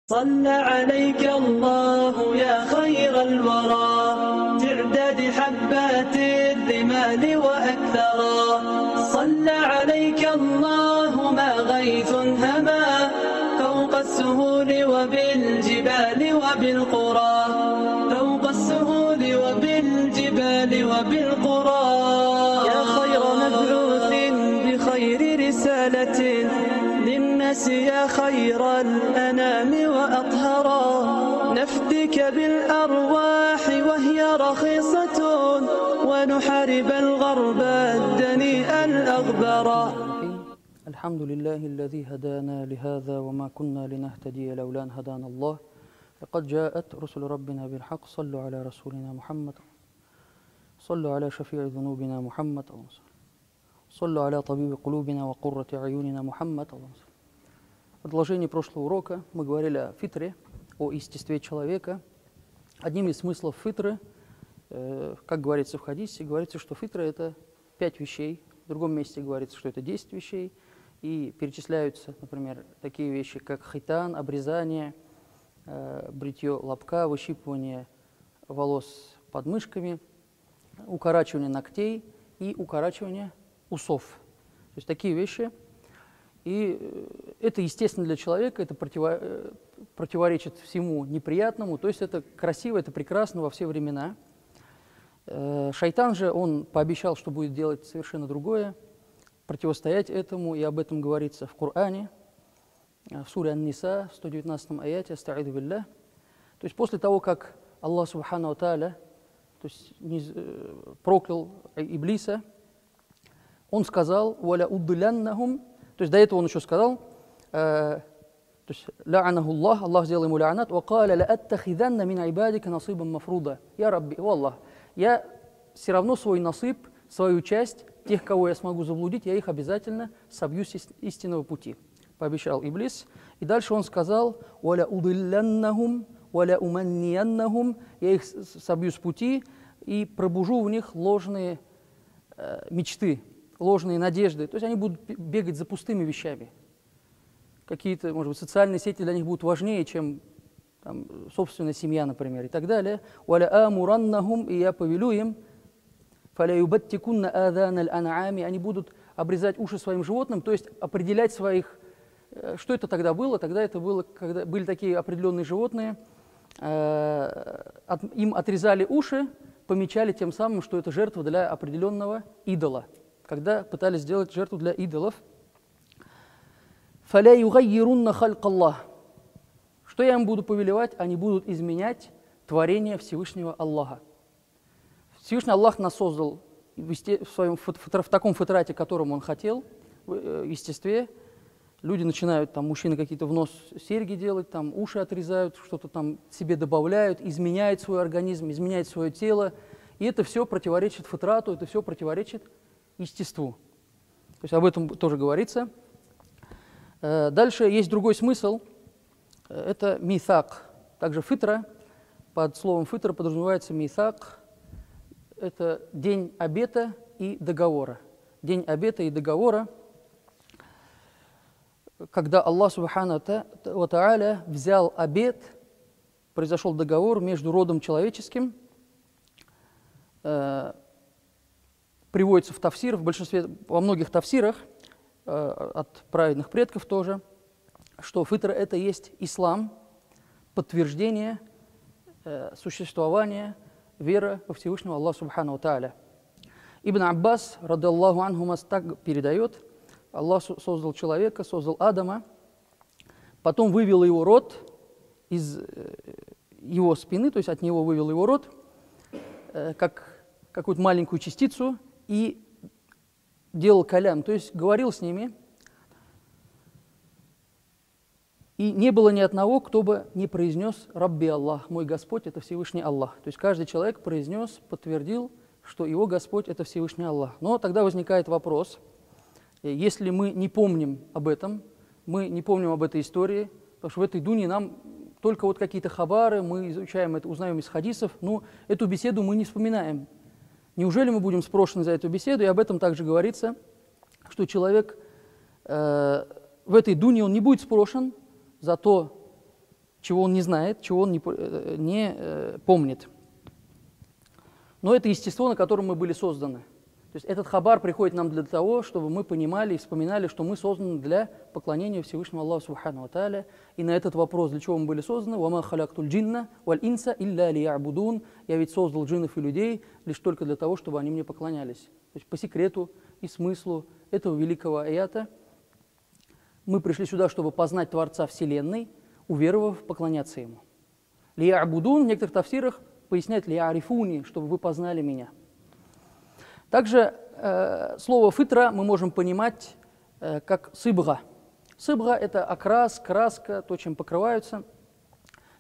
صلى عليك الله يا خير الورى تعداد حبات الرمال وأكثرا صلى عليك الله ما غيث هما فوق السهول وبالجبال وبالقرى فوق السهول وبالجبال وبالقرى يا خير مبعوث بخير رسالة للناس يا خير الأنام وأطهرا نفدك بالأرواح وهي رخيصة ونحارب الغرب الدنيء الأغبرا. الحمد لله الذي هدانا لهذا وما كنا لنهتدي لولا أن هدانا الله لقد جاءت رسل ربنا بالحق صلوا على رسولنا محمد صلوا على شفيع ذنوبنا محمد صلوا على طبيب قلوبنا وقرة عيوننا محمد. В продолжении прошлого урока мы говорили о фитре, о естестве человека. Одним из смыслов фитры, как говорится в хадисе, говорится, что фитра – это 5 вещей. В другом месте говорится, что это 10 вещей. И перечисляются, например, такие вещи, как хитан, обрезание, бритье лобка, выщипывание волос под мышками, укорачивание ногтей и укорачивание усов. То есть такие вещи. И это естественно для человека, это противоречит всему неприятному, то есть это красиво, это прекрасно во все времена. Шайтан же, он пообещал, что будет делать совершенно другое, противостоять этому, и об этом говорится в Коране, в суре Ан-Ниса, в 119 аяте, «Аста'иду биллях». То есть после того, как Аллах Субхану Тааля проклял Иблиса, он сказал: «Валя уддуляннахум». То есть до этого он еще сказал, то есть «Ла'анаху Аллах», Аллах сделал ему ла'анат, «Вакаля ла'аттахиданна мин айбадика насибан мафруда». «Я Рабби, о Аллах, я все равно свой насыб, свою часть, тех, кого я смогу заблудить, я их обязательно собью с истинного пути», пообещал Иблис. И дальше он сказал: «Валя удилляннахум, валя уманнияннахум», я их собью с пути и пробужу в них ложные мечты, ложные надежды. То есть они будут бегать за пустыми вещами. Какие-то, может быть, социальные сети для них будут важнее, чем там, собственная семья, например, и так далее. «Валя амураннахум», и я повелю им, «фаля юбаттикунна адан аль-ан'ами», они будут обрезать уши своим животным, то есть определять своих... Что это тогда было? Тогда это было, когда были такие определенные животные, им отрезали уши, помечали тем самым, что это жертва для определенного идола. Когда пытались сделать жертву для идолов. «Фаля югаййирунна халк Аллах». Что я им буду повелевать? Они будут изменять творение Всевышнего Аллаха. Всевышний Аллах нас создал в таком фитрате, которым Он хотел, в естестве. Люди начинают, там, мужчины какие-то в нос серьги делать, там, уши отрезают, что-то там себе добавляют, изменяют свой организм, изменяют свое тело. И это все противоречит фитрату, это все противоречит естеству. То есть об этом тоже говорится. Дальше есть другой смысл. Это мисак. Также фитра. Под словом фитра подразумевается мисак. Это день обета и договора. День обета и договора, когда Аллах Субхану ва Тааля взял обет, произошел договор между родом человеческим, приводится в тафсир, в большинстве, во многих тафсирах, от праведных предков тоже, что фитра – это есть ислам, подтверждение существования веры во Всевышнего Аллаха Субхану ва Тааля. Ибн Аббас, радаллаху анхума, так передает: Аллах создал человека, создал Адама, потом вывел его род из его спины, то есть от него вывел его род, как какую-то маленькую частицу, и делал калям, то есть говорил с ними. И не было ни одного, кто бы не произнес «Рабби Аллах», «Мой Господь» — это Всевышний Аллах. То есть каждый человек произнес, подтвердил, что его Господь — это Всевышний Аллах. Но тогда возникает вопрос: если мы не помним об этом, мы не помним об этой истории, потому что в этой дуне нам только вот какие-то хабары, мы изучаем это, узнаем из хадисов, но эту беседу мы не вспоминаем. Неужели мы будем спрошены за эту беседу? И об этом также говорится, что человек в этой дуне он не будет спрошен за то, чего он не знает, чего он не помнит. Но это естество, на котором мы были созданы. То есть этот хабар приходит нам для того, чтобы мы понимали и вспоминали, что мы созданы для поклонения Всевышнему Аллаху Субхану ва Тааля. И на этот вопрос, для чего мы были созданы, «Вама халяктуль джинна валь инса илля лиябудун». Я ведь создал джиннов и людей лишь только для того, чтобы они мне поклонялись. То есть по секрету и смыслу этого великого аята мы пришли сюда, чтобы познать Творца Вселенной, уверовав, поклоняться Ему. Лиябудун в некоторых тафсирах поясняет лиарифуни, чтобы вы познали меня. Также слово «фитра» мы можем понимать как «сыбга». «Сыбга» — это окрас, краска, то, чем покрываются.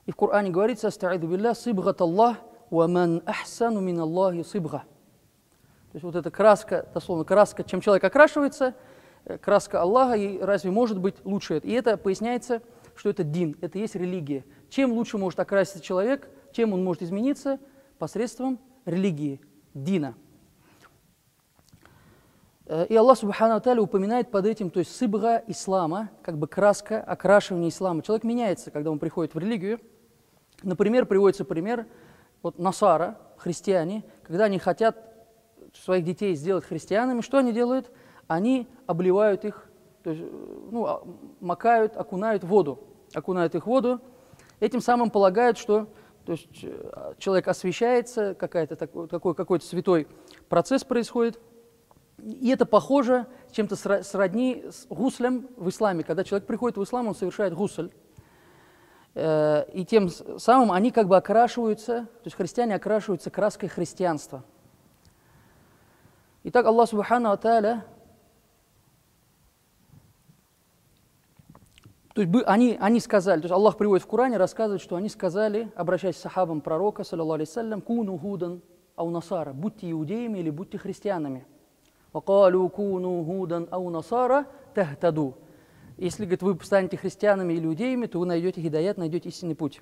И в Коране говорится «Астаиду билля сыбгат Аллах, ва ман ахсану мин Аллахи сыбга». То есть вот эта краска, дословно краска, чем человек окрашивается, краска Аллаха, и разве может быть лучше это? И это поясняется, что это дин, это есть религия. Чем лучше может окраситься человек, чем он может измениться? Посредством религии, дина. И Аллах Субхану ва Тааля упоминает под этим, то есть сыбга ислама, как бы краска, окрашивание ислама. Человек меняется, когда он приходит в религию. Например, приводится пример, вот насара, христиане, когда они хотят своих детей сделать христианами, что они делают? Они обливают их, то есть, макают, окунают их в воду, этим самым полагают, что то есть, человек освящается, какой-то святой процесс происходит. И это похоже чем-то сродни с гуслем в исламе. Когда человек приходит в ислам, он совершает гусль. И тем самым они как бы окрашиваются, то есть христиане окрашиваются краской христианства. Итак, Аллах Субхану ва Тааля, то есть они сказали, то есть Аллах приводит в Коране, рассказывает, что они сказали, обращаясь к сахабам пророка, саллаллаху алейхи саллям, «Куну худан ау насара», будьте иудеями или будьте христианами. «Вакалу куну худан ау насара тахтаду». Если, говорит, вы станете христианами или иудеями, то вы найдете хидаят, найдете истинный путь.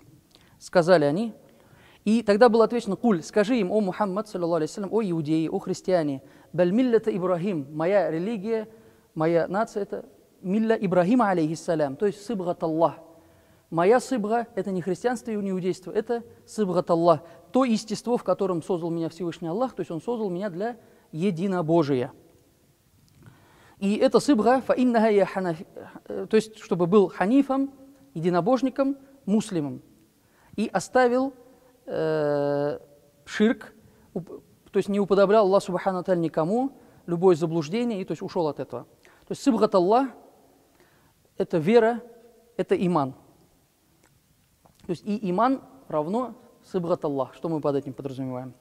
Сказали они. И тогда было отвечено: «Куль, скажи им, о Мухаммад, саллаллаху алейхи саллям, о иудеи, о христиане, баль миллята Ибрахим, моя религия, моя нация — это милля Ибрахима, алейхиссалям, то есть сыбгат Аллах. Моя сыбга — это не христианство и не иудейство, это сыбгат Аллах, то естество, в котором создал меня Всевышний Аллах, то есть Он создал меня для единобожия. И это сыбга, то есть чтобы был ханифом, единобожником, муслимом, и оставил ширк, то есть не уподоблял Аллах Субхану ва Тааля никому, любое заблуждение, и то есть ушел от этого. То есть сыбгат Аллах — это вера, это иман. То есть и иман равно сыбгат Аллах. Что мы под этим подразумеваем?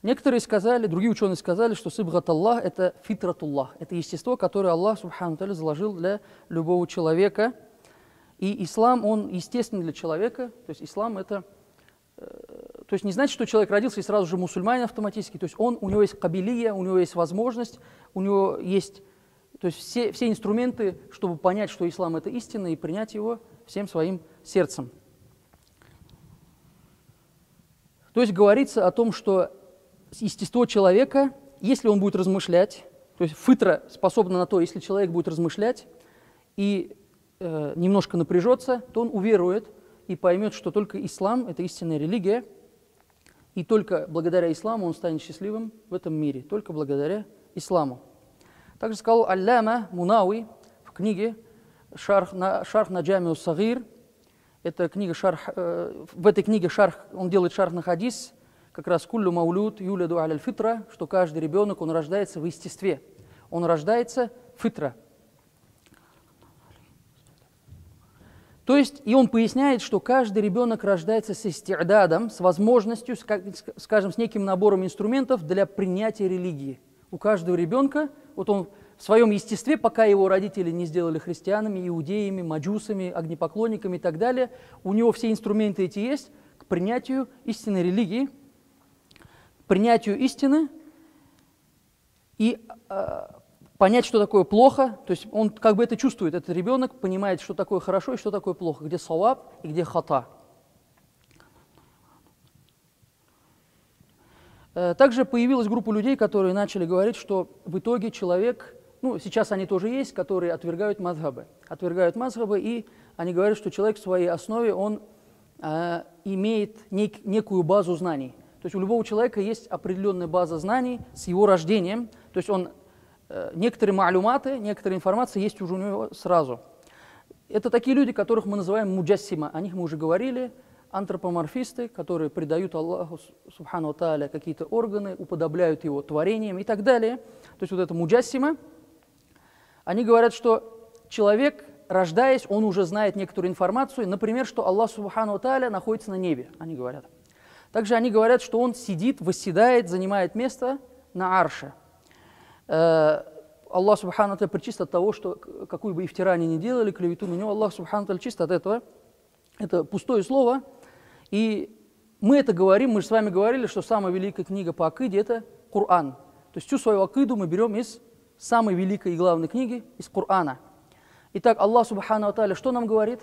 Некоторые сказали, другие ученые сказали, что сыбгат Аллах — это фитратуллах, это естество, которое Аллах Субхану ва Тааля заложил для любого человека. И ислам, он естественный для человека, то есть ислам — это... То есть не значит, что человек родился и сразу же мусульманин автоматически, то есть у него есть кабилия, у него есть возможность, у него есть... То есть все инструменты, чтобы понять, что ислам — это истина, и принять его всем своим сердцем. То есть говорится о том, что естество человека, если он будет размышлять, то есть фитра способна на то, если человек будет размышлять и немножко напряжется, то он уверует и поймет, что только ислам — это истинная религия, и только благодаря исламу он станет счастливым в этом мире, только благодаря исламу. Также сказал Алляма Мунауи в книге «Шарх на Джамиу Сагир». Это книга в этой книге он делает шарх на хадис, как раз «Куллю маулюд юляду аля фитра», что каждый ребенок, он рождается в естестве, он рождается фитра. То есть, и он поясняет, что каждый ребенок рождается с исти'дадом, с возможностью, скажем, с неким набором инструментов для принятия религии. У каждого ребенка, вот он в своем естестве, пока его родители не сделали христианами, иудеями, маджусами, огнепоклонниками и так далее, у него все инструменты эти есть к принятию истинной религии, к принятию истины и понять, что такое плохо. То есть он как бы это чувствует, этот ребенок понимает, что такое хорошо и что такое плохо, где саваб и где хата. Также появилась группа людей, которые начали говорить, что в итоге человек, сейчас они тоже есть, которые отвергают мазхабы, и они говорят, что человек в своей основе, он имеет некую базу знаний. То есть у любого человека есть определенная база знаний с его рождением. То есть некоторые ма'люматы, некоторая информация есть уже у него сразу. Это такие люди, которых мы называем муджассима. О них мы уже говорили. Антропоморфисты, которые придают Аллаху субхану тааля какие-то органы, уподобляют его творениям и так далее. То есть вот это муджассима. Они говорят, что человек, рождаясь, он уже знает некоторую информацию. Например, что Аллах субхану тааля находится на небе, они говорят. Также они говорят, что он сидит, восседает, занимает место на арше. Аллах субхану тааля причист от того, что какую бы ифтира они ни делали, клевету на него, Аллах субхану тааля чист от этого. Это пустое слово. И мы это говорим, мы же с вами говорили, что самая великая книга по акиде – это Коран. То есть всю свою акиду мы берем из самой великой и главной книги, из Корана. Итак, Аллах субхану ва тааля что нам говорит?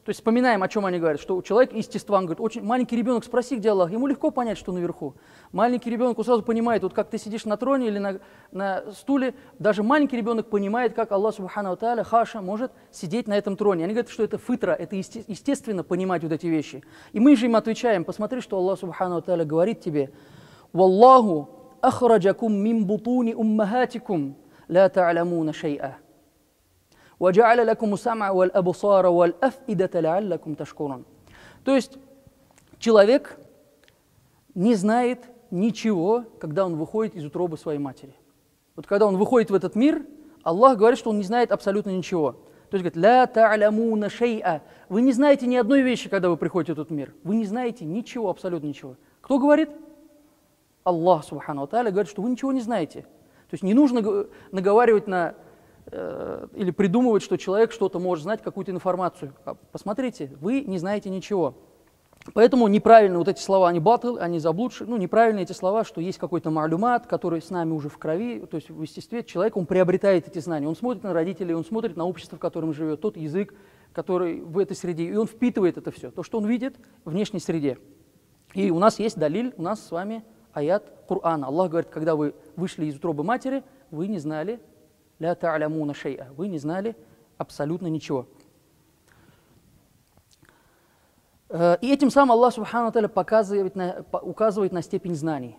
То есть вспоминаем, о чем они говорят, что человек естества, он говорит, очень маленький ребенок, спроси, где Аллах, ему легко понять, что наверху. Маленький ребенок, он сразу понимает, вот как ты сидишь на троне или на стуле, даже маленький ребенок понимает, как Аллах субхану ва тааля, хаша, может сидеть на этом троне. Они говорят, что это фитра, это естественно понимать вот эти вещи. И мы же им отвечаем, посмотри, что Аллах субхану ва тааля говорит тебе, «Валлаху ахраджакум мин бутуни уммахатикум ла та'ламуна шай'a». То есть человек не знает ничего, когда он выходит из утробы своей матери. Вот когда он выходит в этот мир, Аллах говорит, что он не знает абсолютно ничего. То есть говорит, «Ла та'ламуна шай'a». Вы не знаете ни одной вещи, когда вы приходите в этот мир. Вы не знаете ничего, абсолютно ничего. Кто говорит? Аллах, субхану ва тааля, говорит, что вы ничего не знаете. То есть не нужно наговаривать или придумывать, что человек что-то может знать, какую-то информацию. Посмотрите, вы не знаете ничего. Поэтому неправильно вот эти слова, они батл, они заблудшие, неправильные эти слова, что есть какой-то ма'люмат, который с нами уже в крови, то есть в естестве человек, он приобретает эти знания, он смотрит на родителей, он смотрит на общество, в котором живет, тот язык, который в этой среде, и он впитывает это все, то, что он видит в внешней среде. И у нас есть далиль, у нас с вами аят Корана. Аллах говорит, когда вы вышли из утробы матери, вы не знали «Ля та'лямуна шай'a». Вы не знали абсолютно ничего. И этим самым Аллах субхану тааля указывает на степень знаний.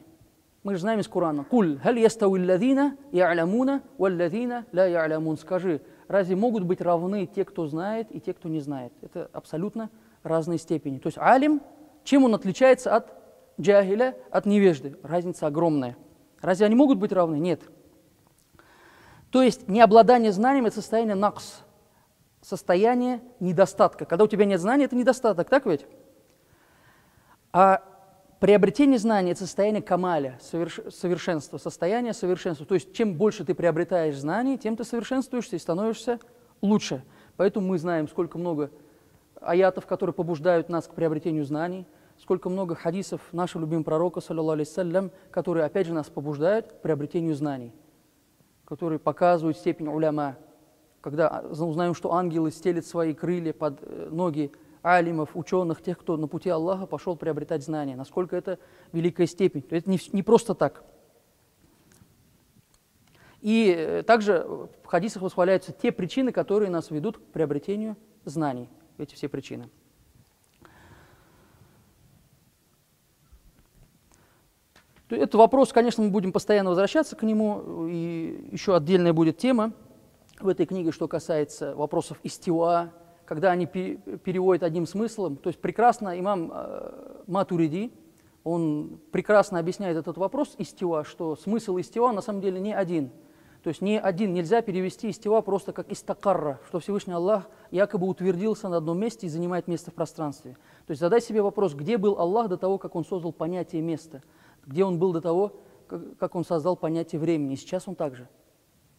Мы же знаем из Корана. «Куль халь ястауи аллазина я'лямуна валлазина ля я'лямун». Скажи, разве могут быть равны те, кто знает, и те, кто не знает? Это абсолютно разные степени. То есть алим, чем он отличается от джахиля, от невежды? Разница огромная. Разве они могут быть равны? Нет. То есть необладание знанием – это состояние накс, состояние недостатка. Когда у тебя нет знаний, это недостаток, так ведь? А приобретение знаний – это состояние камаля, совершенства, состояние совершенства. То есть чем больше ты приобретаешь знаний, тем ты совершенствуешься и становишься лучше. Поэтому мы знаем, сколько много аятов, которые побуждают нас к приобретению знаний, сколько много хадисов нашего любимого пророка, саллаллаху алейхи саллям, которые опять же нас побуждают к приобретению знаний, которые показывают степень уляма. Когда узнаем, что ангелы стелят свои крылья под ноги алимов, ученых, тех, кто на пути Аллаха пошел приобретать знания. Насколько это великая степень. Это не просто так. И также в хадисах восхваляются те причины, которые нас ведут к приобретению знаний. Эти все причины. Этот вопрос, конечно, мы будем постоянно возвращаться к нему, и еще отдельная будет тема в этой книге, что касается вопросов истиуа, когда они переводят одним смыслом. То есть прекрасно имам Матуриди, он прекрасно объясняет этот вопрос истиуа, что смысл истиуа на самом деле не один. То есть не один, нельзя перевести истиуа просто как истакарра, что Всевышний Аллах якобы утвердился на одном месте и занимает место в пространстве. То есть задай себе вопрос, где был Аллах до того, как он создал понятие места, где он был до того, как он создал понятие времени, и сейчас он так же.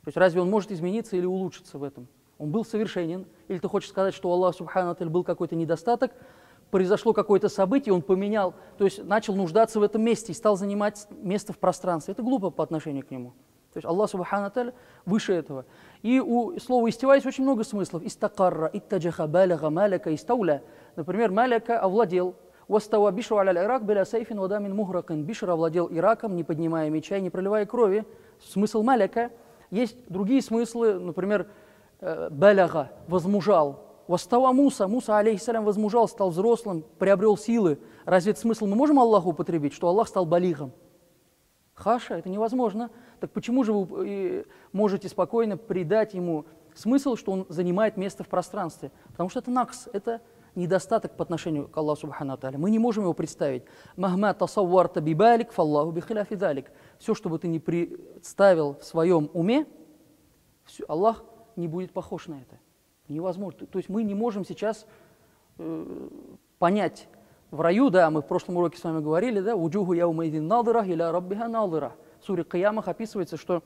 То есть разве он может измениться или улучшиться в этом? Он был совершенен, или ты хочешь сказать, что у Аллаха субхану ва тааля был какой-то недостаток, произошло какое-то событие, он поменял, то есть начал нуждаться в этом месте и стал занимать место в пространстве. Это глупо по отношению к нему. То есть Аллах субхану ва тааля выше этого. И у слова истива есть очень много смыслов. Истакарра, иттаджаха, баляга, маляка, истауля. Например, маляка овладел. Вастава Бишру аля Ирак беля сайфин вадамин мухракин. Бишр овладел Ираком, не поднимая меча и не проливая крови. Смысл маляка. Есть другие смыслы, например, баляга, возмужал. Вастава Муса, алейхиссалям, возмужал, стал взрослым, приобрел силы. Разве этот смысл мы можем Аллаху употребить, что Аллах стал балигом? Хаша, это невозможно. Так почему же вы можете спокойно придать ему смысл, что он занимает место в пространстве? Потому что это накс, это недостаток по отношению к Аллаху субхану тааля. Мы не можем его представить. Махма тасавварта бибалик, фаллаху бихиляфи далик. Все, что бы ты ни представил в своем уме, Аллах не будет похож на это. Невозможно. То есть мы не можем сейчас понять. В раю, да, мы в прошлом уроке с вами говорили, да, «Уджуху яумайдин надыра, иля раббиха надыра». В суре Киямах описывается, что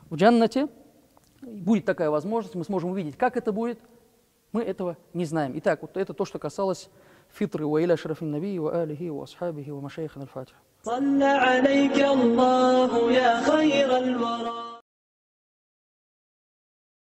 в джаннате будет такая возможность, мы сможем увидеть, как это будет, мы этого не знаем. Итак, вот это то, что касалось фитры ва иля шарафин наби ва алихи ва асхабихи ва машайхан аль-фатиха.